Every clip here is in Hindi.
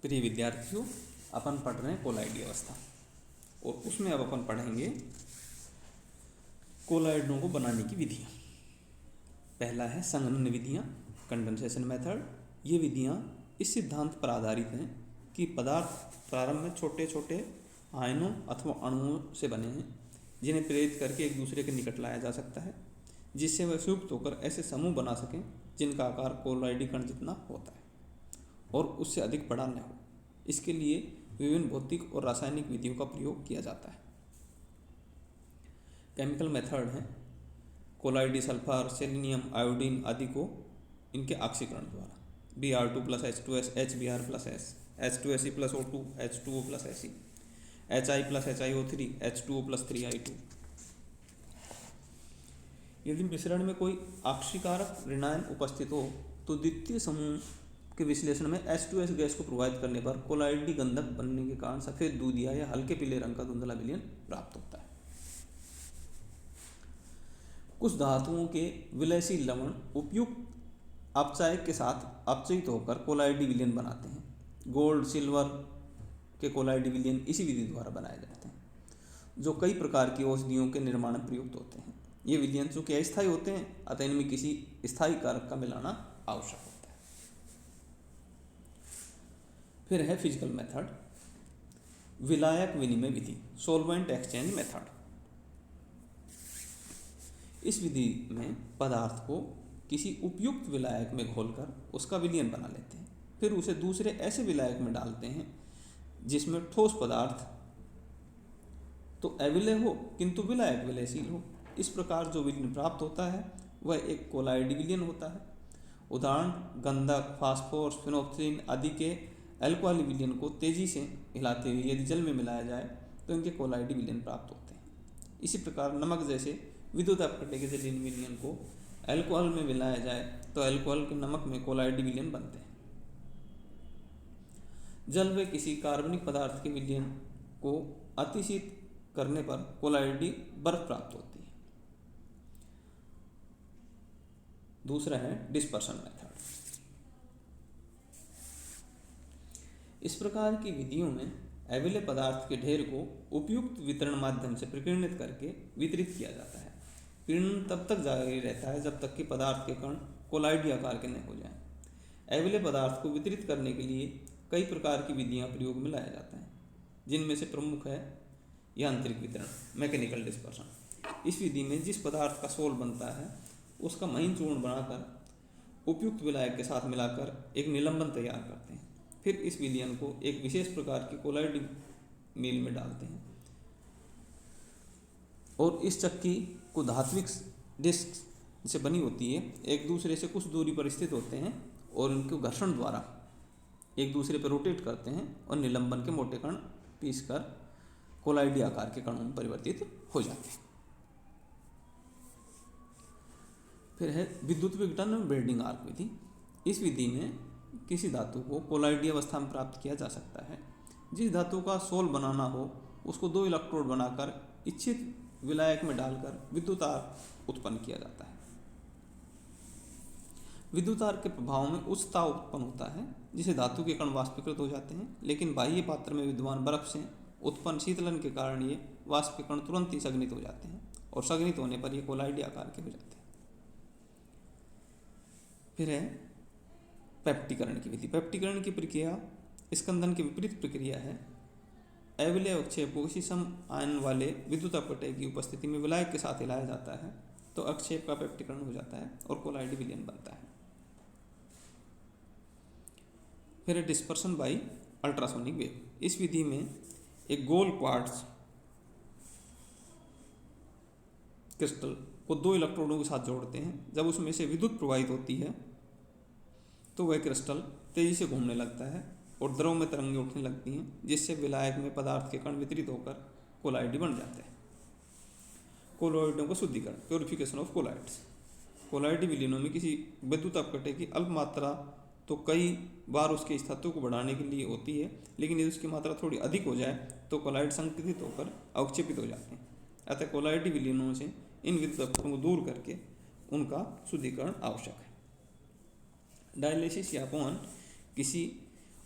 प्रिय विद्यार्थियों, अपन पढ़ रहे हैं कोलाइडी अवस्था और उसमें अब अपन पढ़ेंगे कोलाइडों को बनाने की विधियाँ। पहला है संघनन विधियाँ, कंडेंसेशन मेथड। ये विधियाँ इस सिद्धांत पर आधारित हैं कि पदार्थ प्रारंभ में छोटे छोटे आयनों अथवा अणुओं से बने हैं जिन्हें प्रेरित करके एक दूसरे के निकट लाया जा सकता है, जिससे वह संयुक्त होकर ऐसे समूह बना सकें जिनका आकार कोलाइडी कण जितना होता है और उससे अधिक बड़ा न हो। इसके लिए विभिन्न भौतिक और रासायनिक विधियों का प्रयोग किया जाता है। केमिकल मेथड हैं कोलाइडी सल्फर, सेलेनियम, आयोडीन आदि को इनके ऑक्सीकरण द्वारा Br2 + H2S, HBr + S, H2Se + O2, H2O + He, Hi + HiO3, H2O + 3i2। यदि मिश्रण में कोई ऑक्सीकारक ऋणायन उपस्थित हो तो द्वितीय समूह के विश्लेषण में H2S गैस को प्रभावित करने पर कोलाइडी गंधक बनने के कारण सफ़ेद दूधिया या हल्के पीले रंग का धुंधला विलयन प्राप्त होता है। कुछ धातुओं के विलयशील लवण उपयुक्त अपचायक के साथ अपचयित होकर कोलाइडी विलयन बनाते हैं। गोल्ड, सिल्वर के कोलाइडी विलयन इसी विधि द्वारा बनाए जाते हैं, जो कई प्रकार की औषधियों के निर्माण में प्रयुक्त होते हैं। ये विलयन चूँकि अस्थायी होते हैं, अतः इनमें किसी स्थायी कारक का मिलाना आवश्यक होता है। फिर है फिजिकल मेथड, विलायक विनिमय विधि, सॉल्वेंट एक्सचेंज मेथड। इस विधि में पदार्थ को किसी उपयुक्त विलायक में घोलकर उसका विलयन बना लेते हैं, फिर उसे दूसरे ऐसे विलायक में डालते हैं जिसमें ठोस पदार्थ तो अविलय हो किंतु विलायक विलयशील हो। इस प्रकार जो विलयन प्राप्त होता है वह एक कोलाइडी विलयन होता है। उदाहरण गंधक, फास्फोरस, फिनोल्फ्थालीन आदि के अल्कोहली विलयन को तेजी से हिलाते हुए यदि जल में मिलाया जाए तो इनके कोलाइडी विलयन प्राप्त होते हैं। इसी प्रकार नमक जैसे विद्युत अपघट्य के जलीय विलयन को अल्कोहल में मिलाया जाए तो अल्कोहल के नमक में कोलाइडी विलयन बनते हैं। जल में किसी कार्बनिक पदार्थ के विलयन को अतिशीत करने पर कोलाइडी बर्फ प्राप्त होती है। दूसरा है डिस्पर्शन मेथड। इस प्रकार की विधियों में अविलय पदार्थ के ढेर को उपयुक्त वितरण माध्यम से प्रकीर्णित करके वितरित किया जाता है। किरण तब तक जारी रहता है जब तक कि पदार्थ के कण कोलाइडी आकार के न हो जाएं। अविलय पदार्थ को वितरित करने के लिए कई प्रकार की विधियां प्रयोग में लाया जाता है, जिनमें से प्रमुख है यांत्रिक वितरण, मैकेनिकल डिस्पर्शन। इस विधि में जिस पदार्थ का सोल बनता है उसका महीन चूर्ण बनाकर उपयुक्त विलायक के साथ मिलाकर एक निलंबन तैयार करते हैं। फिर इस विलयन को एक विशेष प्रकार की कोलाइडी मिल में डालते हैं और इस चक्की को धात्विक डिस्क से बनी होती है, एक दूसरे से कुछ दूरी पर स्थित होते हैं और उनको घर्षण द्वारा एक दूसरे पर रोटेट करते हैं और निलंबन के मोटे कण पीसकर कोलाइडी आकार के कणों में परिवर्तित हो जाते हैं। फिर है विद्युत विघटन और ब्रेडिंग आर्क विधि। इस विधि में किसी धातु को कोलाइडी अवस्था में प्राप्त किया जा सकता है। जिस धातु का सोल बनाना हो उसको 2 इलेक्ट्रोड बनाकर इच्छित विलायक में डालकर विद्युत आर्क उत्पन्न किया जाता है। विद्युत आर्क के प्रभाव में उच्च ताप उत्पन्न होता है जिसे धातु के कण वाष्पीकृत हो जाते हैं, लेकिन बाह्य पात्र में विद्यमान बर्फ से उत्पन्न शीतलन के कारण ये वाष्प के कण तुरंत ही संघनित हो जाते हैं और संघनित होने पर ये कोलाइडी आकार के हो जाते हैं। फिर है पेप्टीकरण की विधि। पेप्टीकरण की प्रक्रिया स्कंदन की विपरीत प्रक्रिया है। अविलय अक्षेप को किसी सम आयन वाले विद्युत अपघट्य की उपस्थिति में विलायक के साथ हिलाया जाता है तो अक्षेप का पेप्टीकरण हो जाता है और कोलाइडी विलयन बनता है। फिर है डिस्पर्शन बाय अल्ट्रासोनिक वेव। इस विधि में एक गोल क्वार्ट्ज क्रिस्टल को 2 इलेक्ट्रोडों के साथ जोड़ते हैं। जब उसमें से विद्युत प्रवाहित होती है तो वह क्रिस्टल तेजी से घूमने लगता है और द्रव में तरंगें उठने लगती हैं, जिससे विलायक में पदार्थ के कण वितरित होकर कोलाइडी बन जाते हैं। कोलाइडों का शुद्धिकरण, प्योरिफिकेशन ऑफ कोलाइड्स। कोलाइडी विलयनों में किसी विद्युत अपघट्य की अल्प मात्रा तो कई बार उसके स्थायित्व को बढ़ाने के लिए होती है, लेकिन यदि उसकी मात्रा थोड़ी अधिक हो जाए तो कोलाइड संकुचित होकर अवक्षेपित हो जाते हैं। अतः कोलाइडी विलयनों से इन विद्युत अपघट्यों को दूर करके उनका शुद्धिकरण आवश्यक है। डायलिसिस या अपवहन किसी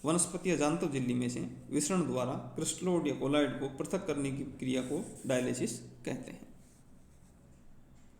वनस्पति या जांतव झिल्ली में से विसरण द्वारा क्रिस्टलोइड या कोलॉइड को पृथक करने की क्रिया को डायलिसिस कहते हैं।